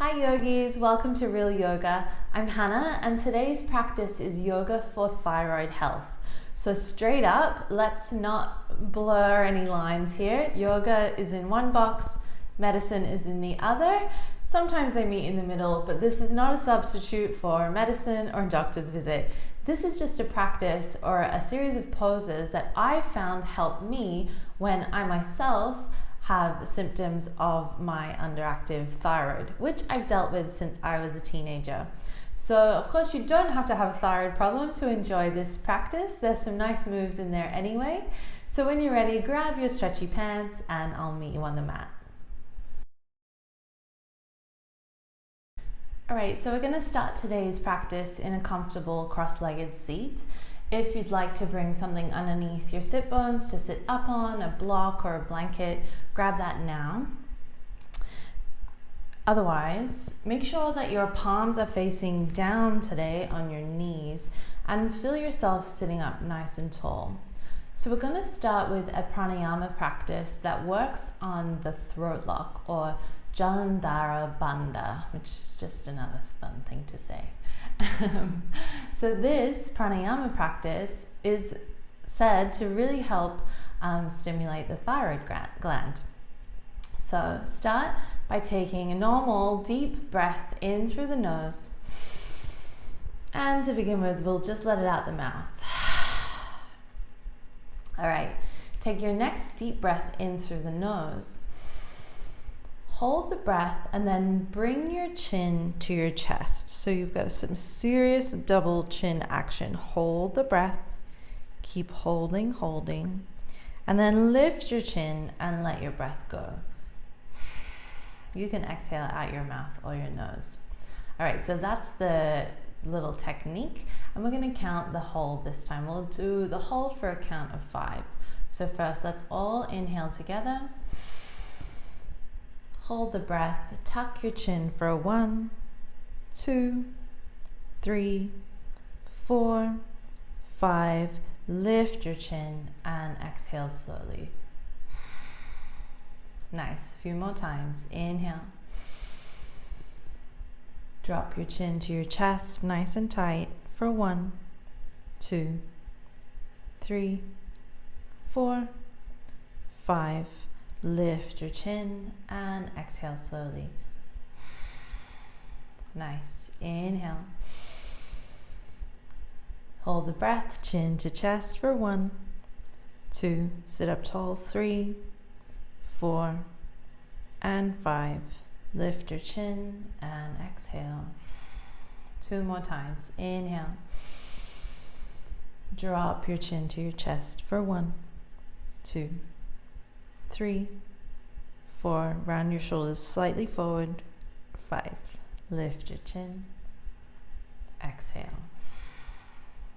Hi yogis, welcome to Real Yoga. I'm Hanna and today's practice is yoga for thyroid health. So straight up, let's not blur any lines here. Yoga is in one box, medicine is in the other. Sometimes they meet in the middle, but this is not a substitute for medicine or doctor's visit. This is just a practice or a series of poses that I found help me when I myself have symptoms of my underactive thyroid, which I've dealt with since I was a teenager. So of course you don't have to have a thyroid problem to enjoy this practice. There's some nice moves in there anyway. So when you're ready, grab your stretchy pants and I'll meet you on the mat. Alright, so we're going to start today's practice in a comfortable cross-legged seat. If you'd like to bring something underneath your sit bones to sit up on, a block or a blanket, grab that now. Otherwise, make sure that your palms are facing down today on your knees and feel yourself sitting up nice and tall. So we're going to start with a pranayama practice that works on the throat lock or Jalandhara Bandha, which is just another fun thing to say. So this pranayama practice is said to really help stimulate the thyroid gland. So start by taking a normal deep breath in through the nose, and to begin with we'll just let it out the mouth. Alright, take your next deep breath in through the nose. Hold the breath and then bring your chin to your chest. So you've got some serious double chin action. Hold the breath, keep holding, and then lift your chin and let your breath go. You can exhale out your mouth or your nose. All right, so that's the little technique. And we're going to count the hold this time. We'll do the hold for a count of 5. So first, let's all inhale together. Hold the breath, tuck your chin for 1, 2, 3, 4, 5. Lift your chin and exhale slowly. Nice. A few more times. Inhale. Drop your chin to your chest, nice and tight, for 1, 2, 3, 4, 5. Lift your chin and exhale slowly. Nice. Inhale. Hold the breath, chin to chest for 1, 2, sit up tall, 3, 4, and 5. Lift your chin and exhale. 2 more times. Inhale. Drop your chin to your chest for 1, 2, 3, 4. Round your shoulders slightly forward. 5. Lift your chin. Exhale.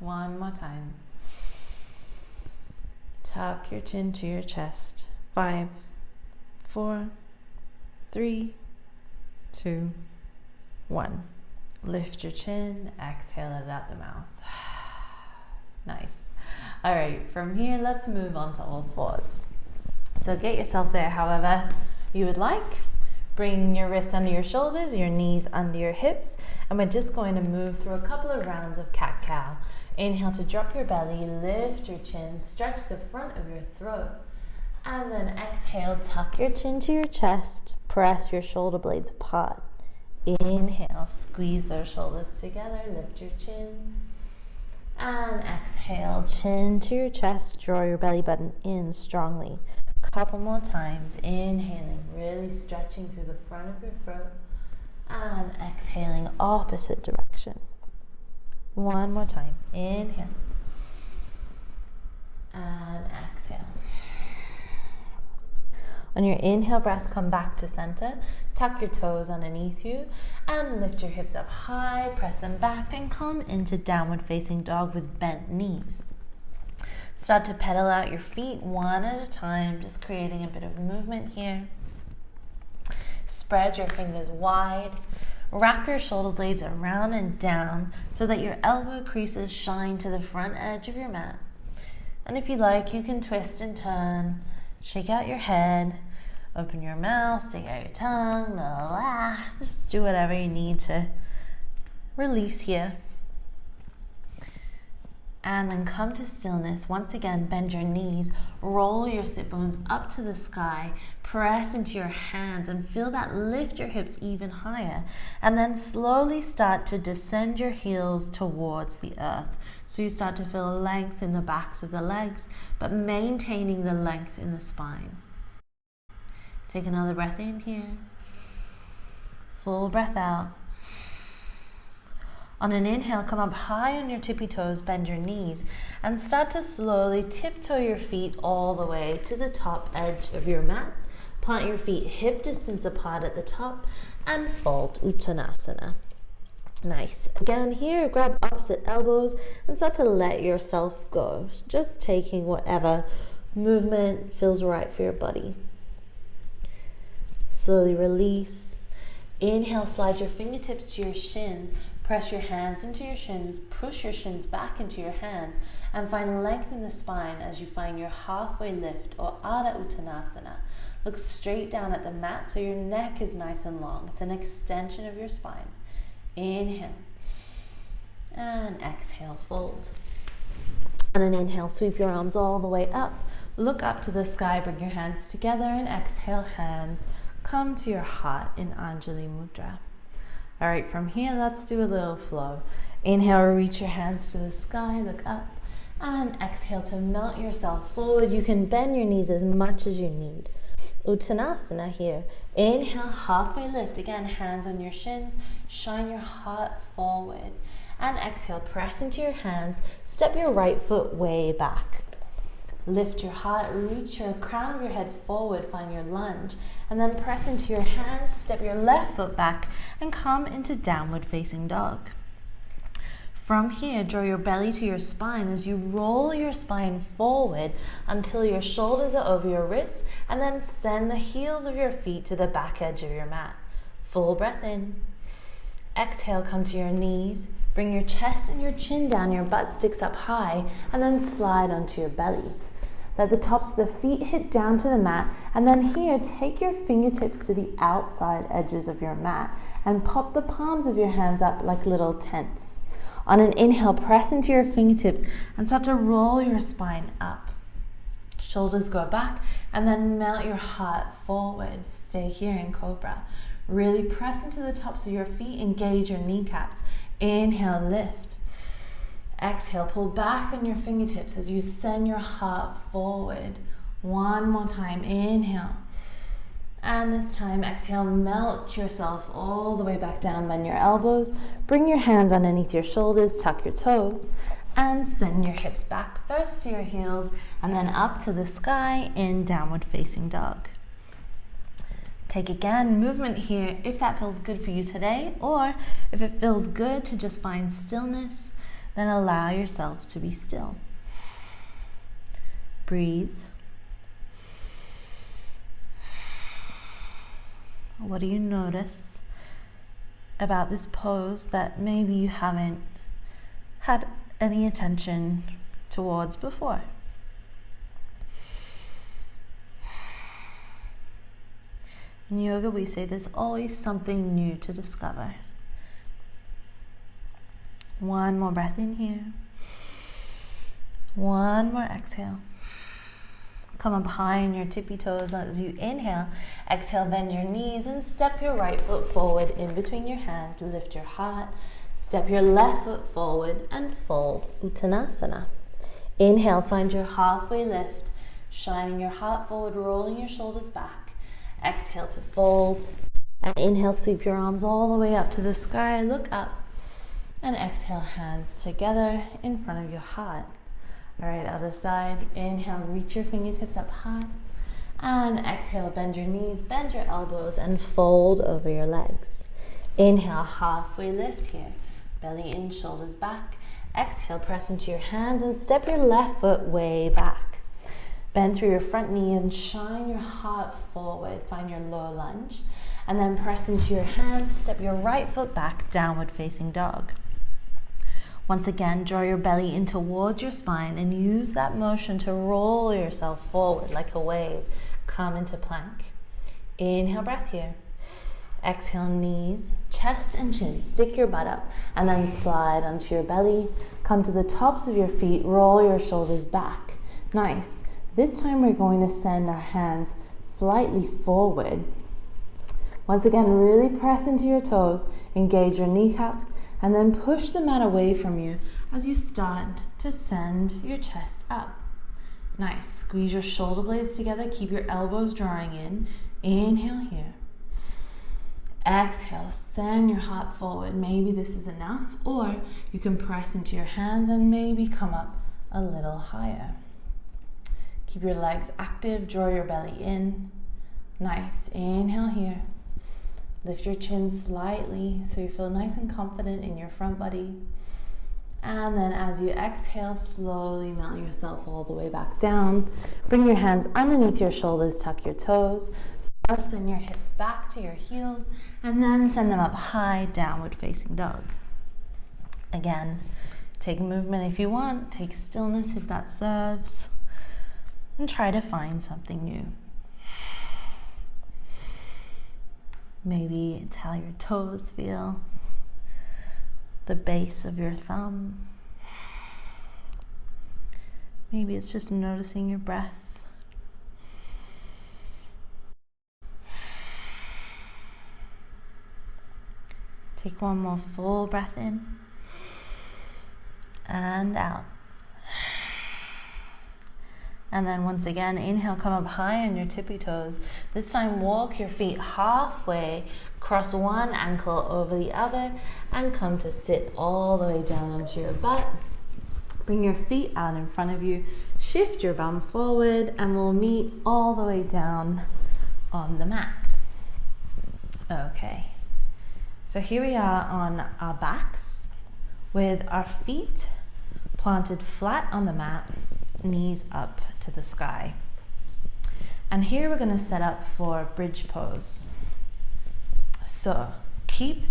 1 more time. Tuck your chin to your chest. 5, 4, 3, 2, 1. Lift your chin. Exhale it out the mouth. Nice. All right, from here, let's move on to all fours. So get yourself there however you would like. Bring your wrists under your shoulders, your knees under your hips, and we're just going to move through a couple of rounds of cat-cow. Inhale to drop your belly, lift your chin, stretch the front of your throat, and then exhale, tuck your chin to your chest, press your shoulder blades apart. Inhale, squeeze those shoulders together, lift your chin, and exhale, chin to your chest, draw your belly button in strongly. Couple more times. Inhaling, really stretching through the front of your throat, and exhaling opposite direction. 1 more time. Inhale and exhale. On your inhale breath, come back to center. Tuck your toes underneath you and lift your hips up high, press them back and come into downward facing dog with bent knees. Start to pedal out your feet one at a time, just creating a bit of movement here. Spread your fingers wide. Wrap your shoulder blades around and down so that your elbow creases shine to the front edge of your mat. And if you like, you can twist and turn, shake out your head, open your mouth, stick out your tongue, just Just do whatever you need to release here. And then come to stillness. Once again, bend your knees, roll your sit bones up to the sky, press into your hands and feel that lift your hips even higher. And then slowly start to descend your heels towards the earth. So you start to feel length in the backs of the legs, but maintaining the length in the spine. Take another breath in here. Full breath out. On an inhale, come up high on your tippy toes, bend your knees, and start to slowly tiptoe your feet all the way to the top edge of your mat. Plant your feet hip distance apart at the top and fold Uttanasana. Nice. Again, here, grab opposite elbows and start to let yourself go. Just taking whatever movement feels right for your body. Slowly release. Inhale, slide your fingertips to your shins. Press your hands into your shins, push your shins back into your hands, and find length in the spine as you find your halfway lift or Ardha Uttanasana. Look straight down at the mat so your neck is nice and long. It's an extension of your spine. Inhale. And exhale, fold. On an inhale, sweep your arms all the way up. Look up to the sky, bring your hands together, and exhale, hands come to your heart in Anjali Mudra. All right, from here, let's do a little flow. Inhale, reach your hands to the sky, look up, and exhale to melt yourself forward. You can bend your knees as much as you need. Uttanasana here. Inhale, halfway lift. Again, hands on your shins, shine your heart forward. And exhale, press into your hands, step your right foot way back. Lift your heart, reach your crown of your head forward, find your lunge, and then press into your hands, step your left foot back, and come into downward facing dog. From here, draw your belly to your spine as you roll your spine forward until your shoulders are over your wrists, and then send the heels of your feet to the back edge of your mat. Full breath in. Exhale, come to your knees. Bring your chest and your chin down, your butt sticks up high, and then slide onto your belly. Let the tops of the feet hit down to the mat, and then here, take your fingertips to the outside edges of your mat and pop the palms of your hands up like little tents. On an inhale, press into your fingertips and start to roll your spine up. Shoulders go back, and then melt your heart forward. Stay here in Cobra. Really press into the tops of your feet, engage your kneecaps. Inhale, lift. Exhale, pull back on your fingertips as you send your heart forward. One more time, inhale. And this time, exhale, melt yourself all the way back down, bend your elbows, bring your hands underneath your shoulders, tuck your toes, and send your hips back first to your heels, and then up to the sky in downward facing dog. Take again movement here if that feels good for you today, or if it feels good to just find stillness, then allow yourself to be still. Breathe. What do you notice about this pose that maybe you haven't had any attention towards before? In yoga, we say there's always something new to discover. One more breath in here. One more exhale. Come up high on your tippy toes as you inhale. Exhale, bend your knees and step your right foot forward in between your hands. Lift your heart. Step your left foot forward and fold Uttanasana. Inhale, find your halfway lift. Shining your heart forward, rolling your shoulders back. Exhale to fold. And inhale, sweep your arms all the way up to the sky. Look up. And exhale, hands together in front of your heart. All right, other side. Inhale, reach your fingertips up high. And exhale, bend your knees, bend your elbows, and fold over your legs. Inhale, halfway lift here. Belly in, shoulders back. Exhale, press into your hands and step your left foot way back. Bend through your front knee and shine your heart forward. Find your low lunge. And then press into your hands, step your right foot back, downward facing dog. Once again, draw your belly in towards your spine and use that motion to roll yourself forward like a wave. Come into plank. Inhale, breath here. Exhale, knees, chest and chin. Stick your butt up and then slide onto your belly. Come to the tops of your feet, roll your shoulders back. Nice. This time we're going to send our hands slightly forward. Once again, really press into your toes, engage your kneecaps, and then push the mat away from you as you start to send your chest up. Nice. Squeeze your shoulder blades together. Keep your elbows drawing in. Inhale here. Exhale, send your heart forward. Maybe this is enough, or you can press into your hands and maybe come up a little higher. Keep your legs active, draw your belly in. Nice. Inhale here. Lift your chin slightly so you feel nice and confident in your front body. And then as you exhale, slowly melt yourself all the way back down. Bring your hands underneath your shoulders, tuck your toes. Send your hips back to your heels, and then send them up high, downward facing dog. Again, take movement if you want, take stillness if that serves, and try to find something new. Maybe it's how your toes feel, the base of your thumb. Maybe it's just noticing your breath. Take one more full breath in and out. And then once again, inhale, come up high on your tippy toes. This time, walk your feet halfway, cross one ankle over the other, and come to sit all the way down onto your butt. Bring your feet out in front of you, shift your bum forward, and we'll meet all the way down on the mat. Okay. So here we are on our backs with our feet planted flat on the mat, knees up to the sky. And here we're going to set up for bridge pose. So keep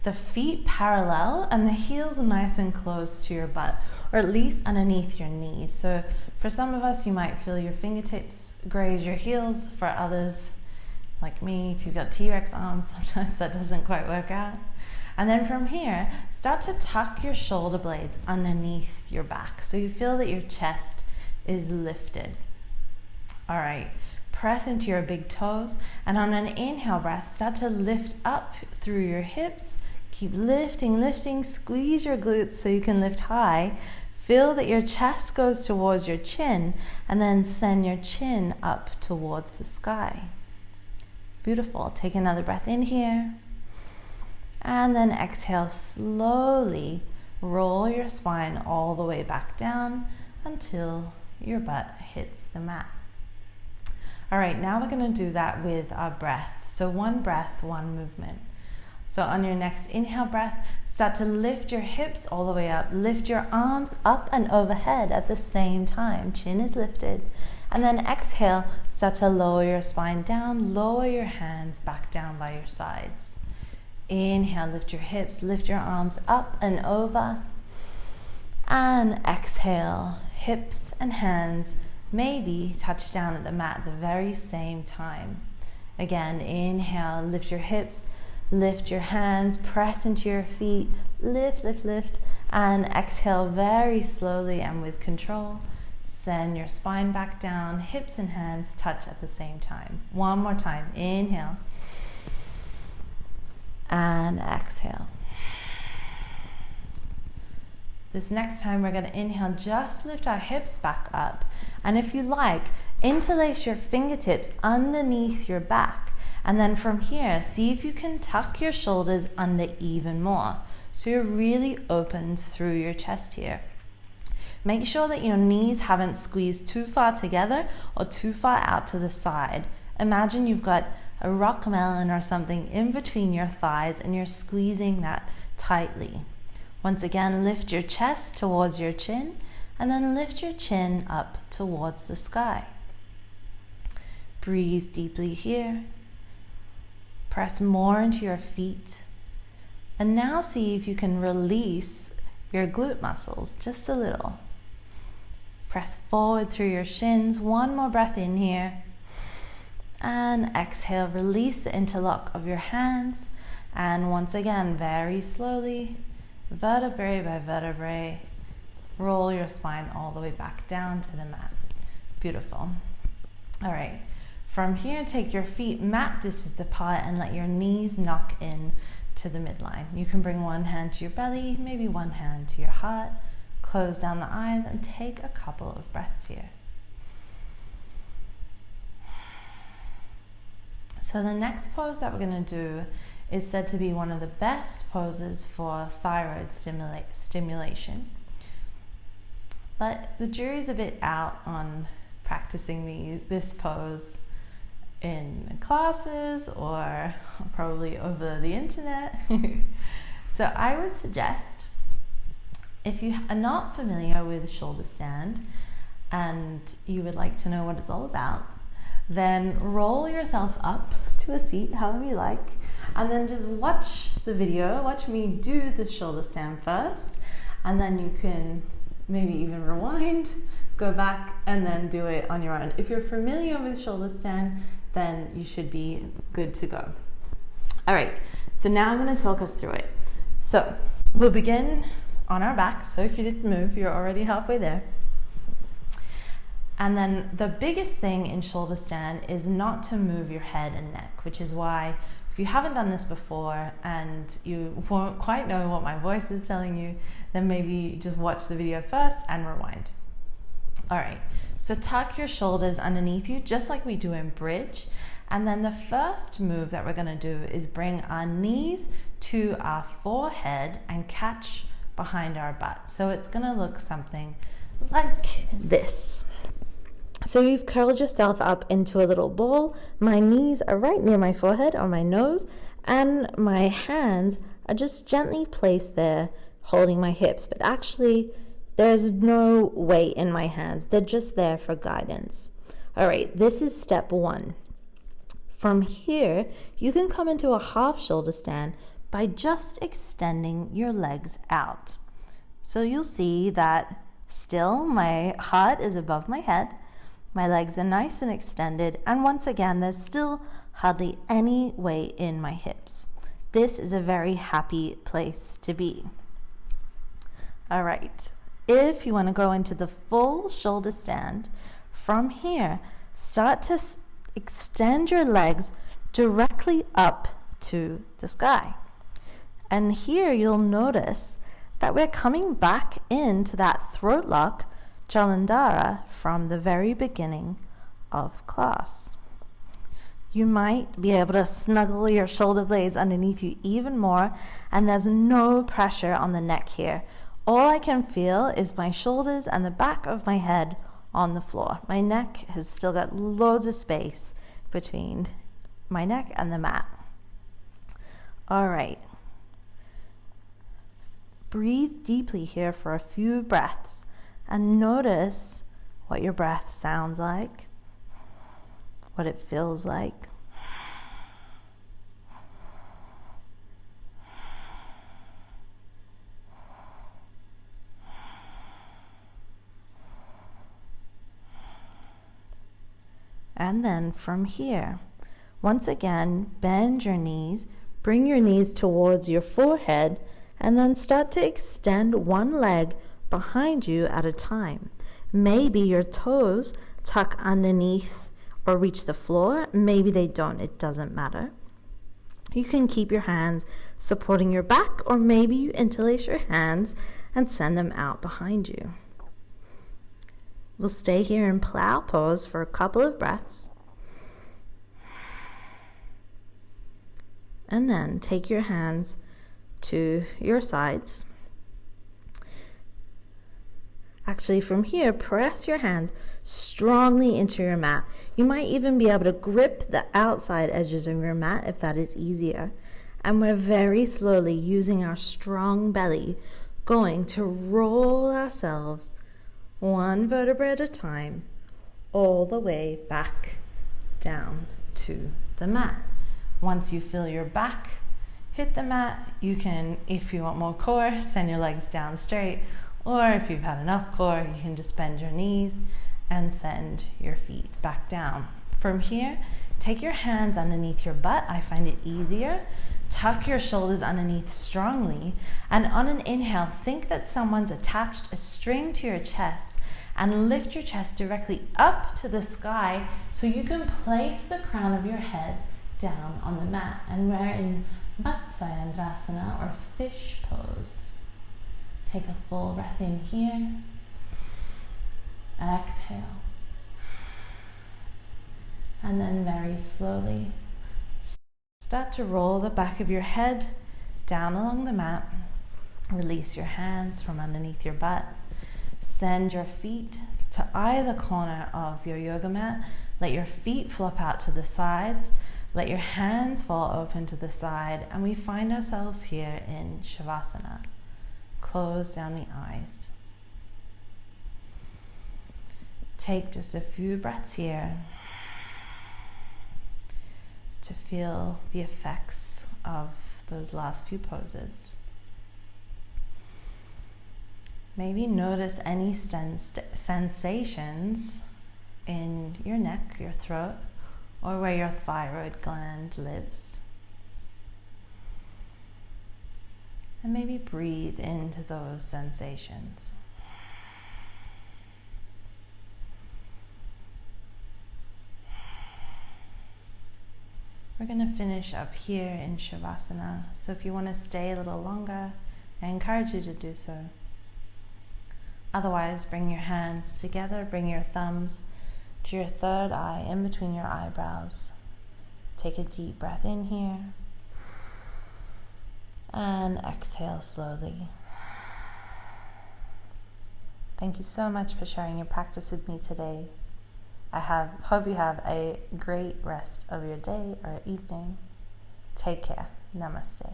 the feet parallel and the heels nice and close to your butt, or at least underneath your knees. So for some of us, you might feel your fingertips graze your heels. For others, like me, if you've got T-Rex arms, sometimes that doesn't quite work out. And then from here, start to tuck your shoulder blades underneath your back so you feel that your chest is lifted. All right, press into your big toes, and on an inhale breath, start to lift up through your hips. Keep lifting, lifting, squeeze your glutes so you can lift high. Feel that your chest goes towards your chin, and then send your chin up towards the sky. Beautiful. Take another breath in here. And then exhale, slowly roll your spine all the way back down until your butt hits the mat. All right, now we're going to do that with our breath. So one breath, one movement. So on your next inhale breath, start to lift your hips all the way up. Lift your arms up and overhead at the same time. Chin is lifted. And then exhale, start to lower your spine down. Lower your hands back down by your sides. Inhale, lift your hips, lift your arms up and over. And exhale, hips and hands maybe touch down at the mat at the very same time. Again, inhale, lift your hips, lift your hands, press into your feet, lift, lift, lift. And exhale very slowly and with control. Send your spine back down, hips and hands touch at the same time. One more time, inhale. And exhale. This next time we're going to inhale, just lift our hips back up. And if you like, interlace your fingertips underneath your back. And then from here, see if you can tuck your shoulders under even more. So you're really open through your chest here. Make sure that your knees haven't squeezed too far together or too far out to the side. Imagine you've got a rock melon or something in between your thighs and you're squeezing that tightly. Once again, lift your chest towards your chin and then lift your chin up towards the sky. Breathe deeply here. Press more into your feet. And now see if you can release your glute muscles just a little. Press forward through your shins. One more breath in here. And exhale, release the interlock of your hands. And once again, very slowly, vertebrae by vertebrae, roll your spine all the way back down to the mat. Beautiful. All right. From here, take your feet mat distance apart and let your knees knock in to the midline. You can bring one hand to your belly, maybe one hand to your heart. Close down the eyes and take a couple of breaths here. So the next pose that we're going to do is said to be one of the best poses for thyroid stimulation. But the jury's a bit out on practicing this pose in classes or probably over the internet. So I would suggest, if you are not familiar with shoulder stand and you would like to know what it's all about, then roll yourself up to a seat, however you like, and then just watch the video, watch me do the shoulder stand first, and then you can maybe even rewind, go back, and then do it on your own. If you're familiar with shoulder stand, then you should be good to go. All right, so now I'm going to talk us through it. So we'll begin on our backs. So if you didn't move, you're already halfway there. And then the biggest thing in shoulder stand is not to move your head and neck, which is why if you haven't done this before and you won't quite know what my voice is telling you, then maybe just watch the video first and rewind. All right, so tuck your shoulders underneath you, just like we do in bridge. And then the first move that we're gonna do is bring our knees to our forehead and catch behind our butt. So it's gonna look something like this. So you've curled yourself up into a little ball. My knees are right near my forehead or my nose, and my hands are just gently placed there, holding my hips. But actually, there's no weight in my hands. They're just there for guidance. All right, this is step one. From here, you can come into a half shoulder stand by just extending your legs out. So you'll see that still my heart is above my head. My legs are nice and extended, and once again, there's still hardly any weight in my hips. This is a very happy place to be. All right, if you want to go into the full shoulder stand, from here, start to extend your legs directly up to the sky. And here you'll notice that we're coming back into that throat lock Jalandhara from the very beginning of class. You might be able to snuggle your shoulder blades underneath you even more, and there's no pressure on the neck here. All I can feel is my shoulders and the back of my head on the floor. My neck has still got loads of space between my neck and the mat. All right. Breathe deeply here for a few breaths. And notice what your breath sounds like, what it feels like. And then from here, once again, bend your knees, bring your knees towards your forehead, and then start to extend one leg behind you at a time. Maybe your toes tuck underneath or reach the floor. Maybe they don't. It doesn't matter. You can keep your hands supporting your back, or maybe you interlace your hands and send them out behind you. We'll stay here in plow pose for a couple of breaths. And then take your hands to your sides. Actually, from here, press your hands strongly into your mat. You might even be able to grip the outside edges of your mat if that is easier. And we're very slowly, using our strong belly, going to roll ourselves one vertebra at a time all the way back down to the mat. Once you feel your back hit the mat, you can, if you want more core, send your legs down straight. Or if you've had enough core, you can just bend your knees and send your feet back down. From here, Take your hands underneath your butt. I find it easier. Tuck your shoulders underneath strongly. And on an inhale, think that someone's attached a string to your chest, and lift your chest directly up to the sky so you can place the crown of your head down on the mat. And we're in Matsyendrasana, or fish pose. Take a full breath in here. Exhale. And then very slowly start to roll the back of your head down along the mat. Release your hands from underneath your butt. Send your feet to either corner of your yoga mat. Let your feet flop out to the sides. Let your hands fall open to the side. And we find ourselves here in Shavasana. Close down the eyes. Take just a few breaths here to feel the effects of those last few poses. Maybe notice any sensations in your neck, your throat, or where your thyroid gland lives. And maybe breathe into those sensations. We're going to finish up here in Shavasana, so if you want to stay a little longer, I encourage you to do so. Otherwise, bring your hands together, bring your thumbs to your third eye in between your eyebrows. Take a deep breath in here, and exhale slowly. Thank you so much for sharing your practice with me today. I hope you have a great rest of your day or evening. Take care. Namaste.